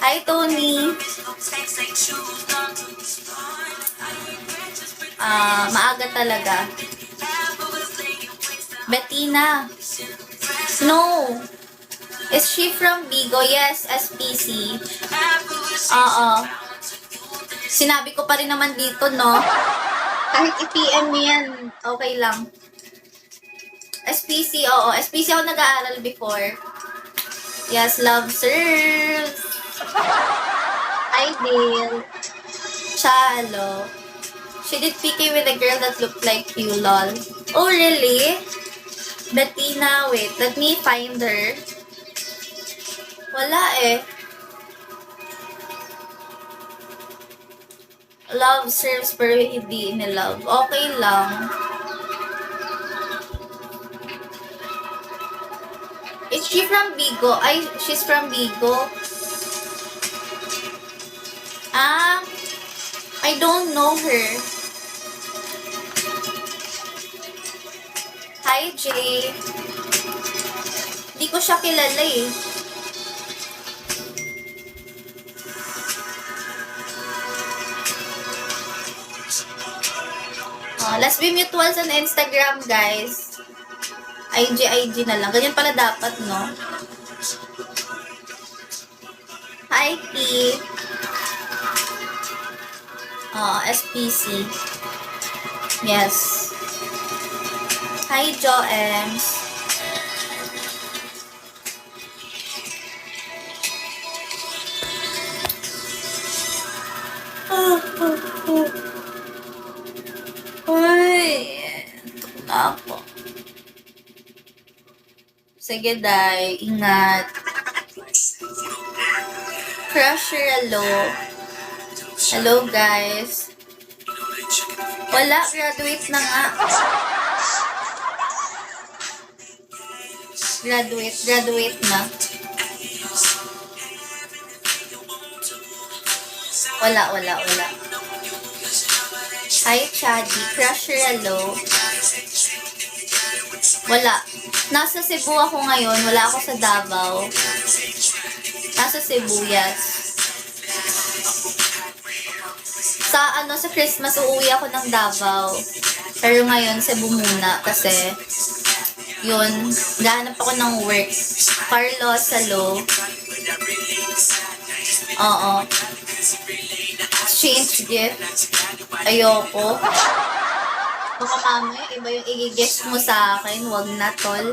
Hi, Tony. Maaga talaga. Bettina. No. Is she from Bigo? Yes, SPC. Oo. Sinabi ko pa rin naman dito, no? Kahit i-PM yan, okay lang. SPC, oo. SPC ako nag-aaral before. Yes, love serves. Ideal. Chalo. She did PK with a girl that looked like you, lol. Oh, really? Bettina, wait. Let me find her. Wala eh. Love serves pero hindi in-love. Okay lang. Is she from Bigo? Ay, she's from Bigo. I don't know her. Hi, Jay. Hindi ko siya kilala eh. Let's be mutuals on Instagram, guys. IG na lang. Ganyan pala dapat, no? Hi, P. SPC. Yes. Hi, Joems. Uy. Ito na ako. Sige, Day. Ingat. Crusher, hello. Hello, guys. Wala, graduate na nga. Graduate na. Wala. Hi, Chadi. Crusher, hello. Wala. Nasa Cebu ako ngayon. Wala ako sa Davao. Nasa Cebu, yes. Sa Christmas, uuwi ako ng Davao. Pero ngayon, Cebu muna. Kasi, yun, gahanap ako ng work. Carlos, hello. Oo. Exchange gift. Ayoko. Baka mamaya, iba yung i-guess mo sa akin. Wag na, tol.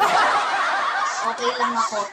Okay lang ako.